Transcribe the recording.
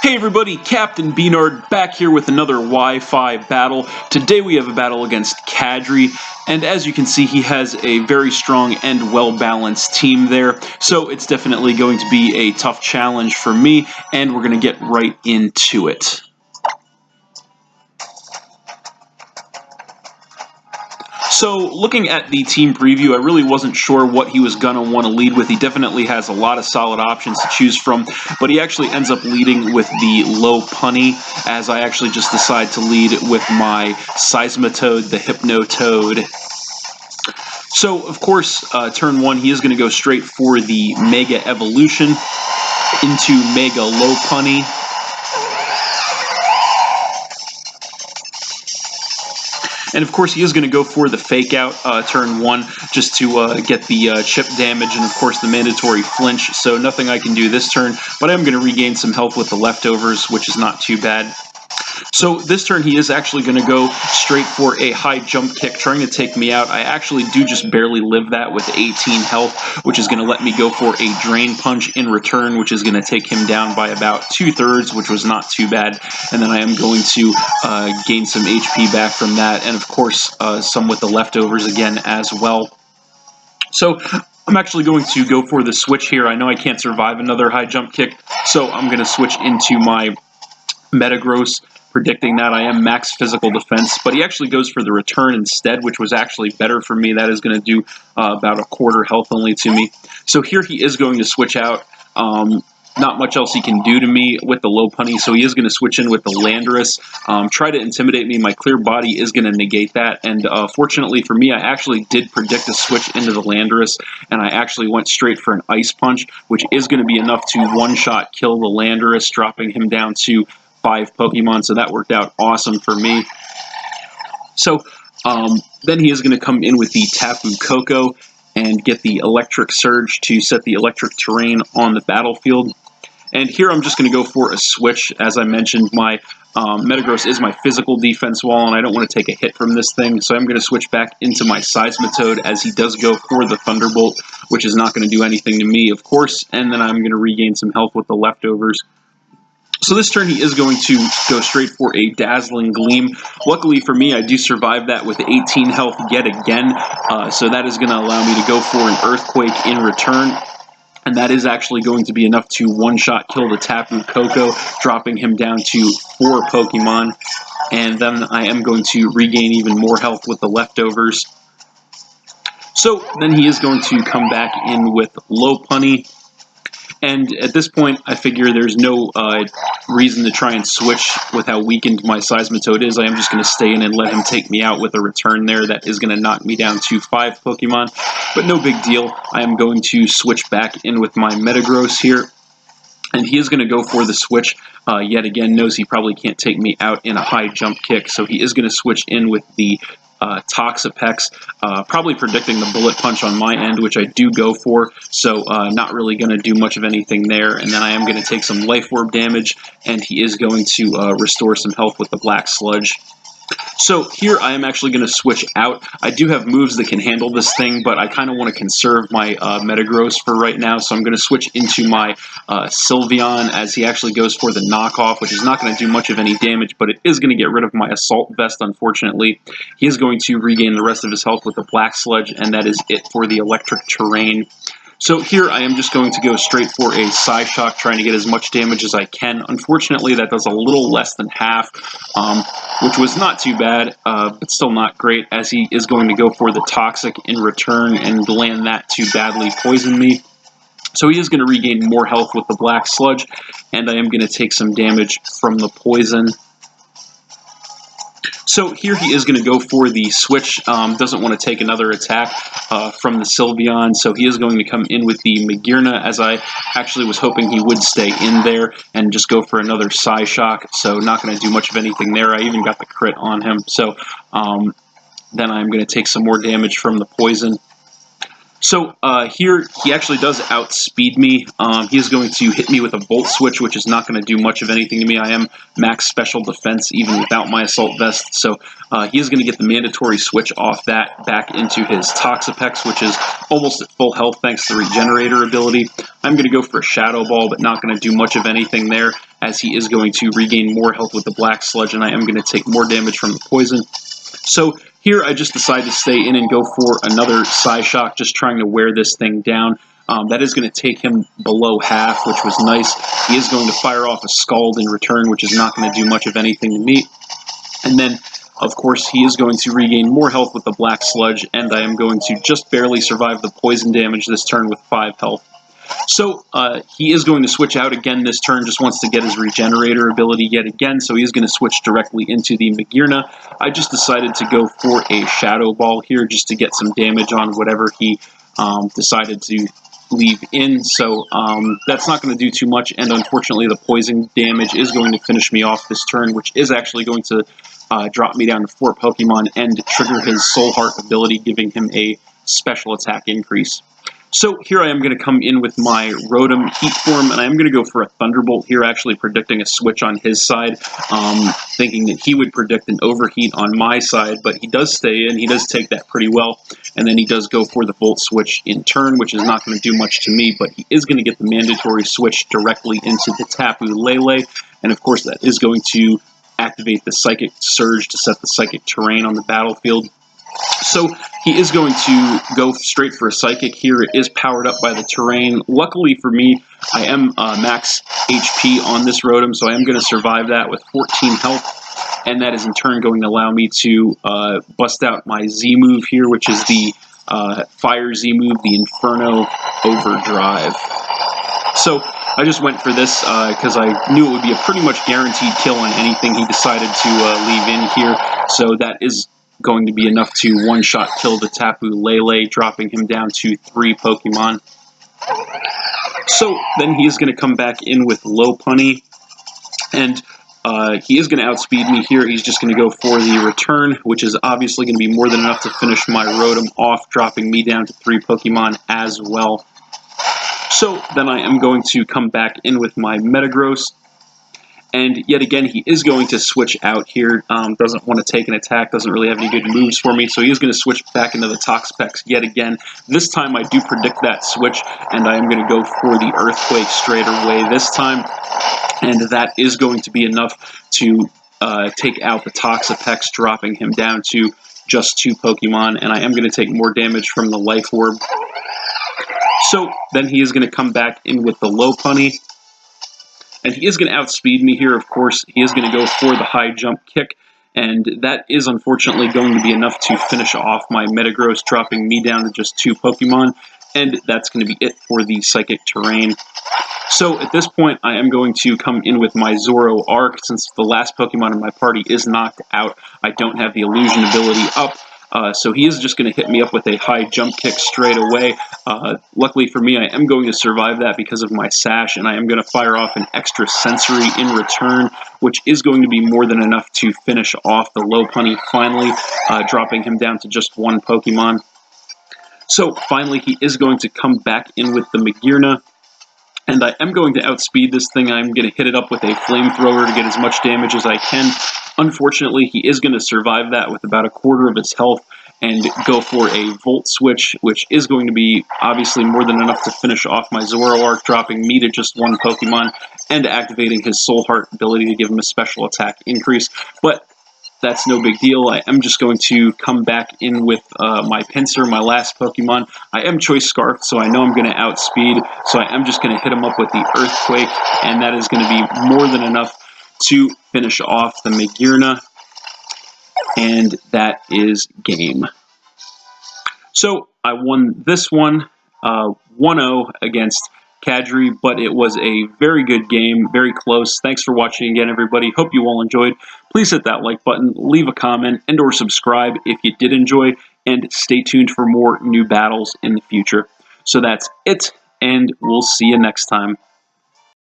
Hey everybody, Captain B-Nard back here with another Wi-Fi battle. Today we have a battle against Kadri, and as you can see he has a very strong and well-balanced team there, so it's definitely going to be a tough challenge for me, and we're going to get right into it. So, looking at the team preview, I really wasn't sure what he was going to want to lead with. He definitely has a lot of solid options to choose from, but he actually ends up leading with the low punny, as I actually just decide to lead with my Seismitoad, the Hypnotoad. So, of course, turn one, he is going to go straight for the Mega Evolution into Mega Low Punny. And of course, he is going to go for the fake out turn one just to get the chip damage and of course the mandatory flinch. So nothing I can do this turn, but I'm going to regain some health with the leftovers, which is not too bad. So this turn he is actually going to go straight for a high jump kick, trying to take me out. I actually do just barely live that with 18 health, which is going to let me go for a drain punch in return, which is going to take him down by about 2/3, which was not too bad. And then I am going to gain some HP back from that, and of course some with the leftovers again as well. So I'm actually going to go for the switch here. I know I can't survive another high jump kick, so I'm going to switch into my Metagross, predicting that I am max physical defense, but he actually goes for the return instead, which was actually better for me. That is going to do about a quarter health only to me. So here he is going to switch out. Not much else he can do to me with the low punny, so he is going to switch in with the Landorus, try to intimidate me. My clear body is going to negate that, and fortunately for me, I actually did predict a switch into the Landorus, and I actually went straight for an Ice Punch, which is going to be enough to one-shot kill the Landorus, dropping him down to 5 Pokemon, so that worked out awesome for me. So then he is going to come in with the Tapu Koko and get the Electric Surge to set the electric terrain on the battlefield. And here I'm just going to go for a switch. As I mentioned, my Metagross is my physical defense wall, and I don't want to take a hit from this thing, so I'm going to switch back into my Seismitoad as he does go for the Thunderbolt, which is not going to do anything to me, of course, and then I'm going to regain some health with the leftovers. So this turn he is going to go straight for a Dazzling Gleam. Luckily for me, I do survive that with 18 health yet again, so that is going to allow me to go for an Earthquake in return. And that is actually going to be enough to one-shot kill the Tapu Koko, dropping him down to 4 Pokemon. And then I am going to regain even more health with the leftovers. So then he is going to come back in with Low Punny. And at this point, I figure there's no reason to try and switch with how weakened my Seismitoad is. I am just going to stay in and let him take me out with a return there. That is going to knock me down to 5 Pokemon, but no big deal. I am going to switch back in with my Metagross here. And he is going to go for the switch yet again, knows he probably can't take me out in a high jump kick, so he is going to switch in with the Toxapex, probably predicting the Bullet Punch on my end, which I do go for, so not really going to do much of anything there. And then I am going to take some Life Orb damage, and he is going to restore some health with the Black Sludge. So here I am actually going to switch out. I do have moves that can handle this thing, but I kind of want to conserve my Metagross for right now, so I'm going to switch into my Sylveon as he actually goes for the knockoff, which is not going to do much of any damage, but it is going to get rid of my Assault Vest, unfortunately. He is going to regain the rest of his health with the Black Sludge, and that is it for the electric terrain. So here I am just going to go straight for a Psyshock, trying to get as much damage as I can. Unfortunately, that does a little less than half, which was not too bad, but still not great, as he is going to go for the Toxic in return and land that to badly poison me. So he is going to regain more health with the Black Sludge, and I am going to take some damage from the poison. So here he is going to go for the switch, doesn't want to take another attack from the Sylveon, so he is going to come in with the Magearna, as I actually was hoping he would stay in there and just go for another Psyshock, so not going to do much of anything there. I even got the crit on him, so then I'm going to take some more damage from the poison. So here, he actually does outspeed me. He is going to hit me with a Volt Switch, which is not going to do much of anything to me. I am max special defense even without my Assault Vest, so he is going to get the mandatory switch off that back into his Toxapex, which is almost at full health thanks to the Regenerator ability. I'm going to go for a Shadow Ball, but not going to do much of anything there, as he is going to regain more health with the Black Sludge, and I am going to take more damage from the poison. So here I just decided to stay in and go for another Psyshock, just trying to wear this thing down. That is going to take him below half, which was nice. He is going to fire off a Scald in return, which is not going to do much of anything to me. And then, of course, he is going to regain more health with the Black Sludge, and I am going to just barely survive the poison damage this turn with 5 health. So he is going to switch out again this turn, just wants to get his Regenerator ability yet again, so he is going to switch directly into the Magearna. I just decided to go for a Shadow Ball here just to get some damage on whatever he decided to leave in, so that's not going to do too much, and unfortunately the poison damage is going to finish me off this turn, which is actually going to drop me down to 4 Pokemon and trigger his Soul Heart ability, giving him a special attack increase. So here I am going to come in with my Rotom Heat Form, and I am going to go for a Thunderbolt here, actually predicting a switch on his side, thinking that he would predict an Overheat on my side, but he does stay in, he does take that pretty well, and then he does go for the Volt Switch in turn, which is not going to do much to me, but he is going to get the mandatory switch directly into the Tapu Lele, and of course that is going to activate the Psychic Surge to set the Psychic Terrain on the battlefield. So he is going to go straight for a Psychic here. It is powered up by the Terrain. Luckily for me, I am max HP on this Rotom, so I am going to survive that with 14 health, and that is in turn going to allow me to bust out my Z move here, which is the Fire Z move, the Inferno Overdrive. So I just went for this because I knew it would be a pretty much guaranteed kill on anything he decided to leave in here, so that is going to be enough to one-shot kill the Tapu Lele, dropping him down to 3 Pokemon. So then he is going to come back in with Lopunny, and he is going to outspeed me here. He's just going to go for the return, which is obviously going to be more than enough to finish my Rotom off, dropping me down to 3 Pokemon as well. So then I am going to come back in with my Metagross, and yet again, he is going to switch out here, doesn't want to take an attack, doesn't really have any good moves for me, so he is going to switch back into the Toxapex yet again. This time I do predict that switch, and I am going to go for the Earthquake straight away this time, and that is going to be enough to take out the Toxapex, dropping him down to just 2 Pokemon, and I am going to take more damage from the Life Orb. So then he is going to come back in with the Lopunny, and he is going to outspeed me here, of course. He is going to go for the high jump kick, and that is unfortunately going to be enough to finish off my Metagross, dropping me down to just 2 Pokemon, and that's going to be it for the Psychic Terrain. So at this point, I am going to come in with my Zoroark. Since the last Pokemon in my party is knocked out, I don't have the Illusion ability up. So he is just going to hit me up with a high jump kick straight away. Luckily for me, I am going to survive that because of my Sash, and I am going to fire off an extra Sensory in return, which is going to be more than enough to finish off the Lopunny finally, dropping him down to just 1 Pokemon. So finally, he is going to come back in with the Magearna, and I am going to outspeed this thing. I'm going to hit it up with a Flamethrower to get as much damage as I can. Unfortunately, he is going to survive that with about 1/4 of his health and go for a Volt Switch, which is going to be obviously more than enough to finish off my Zoroark, dropping me to just 1 Pokemon and activating his Soul Heart ability to give him a special attack increase. But that's no big deal. I am just going to come back in with my Pinsir, my last Pokemon. I am Choice Scarf, so I know I'm going to outspeed, so I am just going to hit him up with the Earthquake, and that is going to be more than enough to finish off the Magearna, and that is game. So I won this one 1-0 against Kadri, but it was a very good game, very close. Thanks for watching again, everybody. Hope you all enjoyed. Please hit that like button, leave a comment, and or subscribe if you did enjoy, and stay tuned for more new battles in the future. So that's it, and we'll see you next time.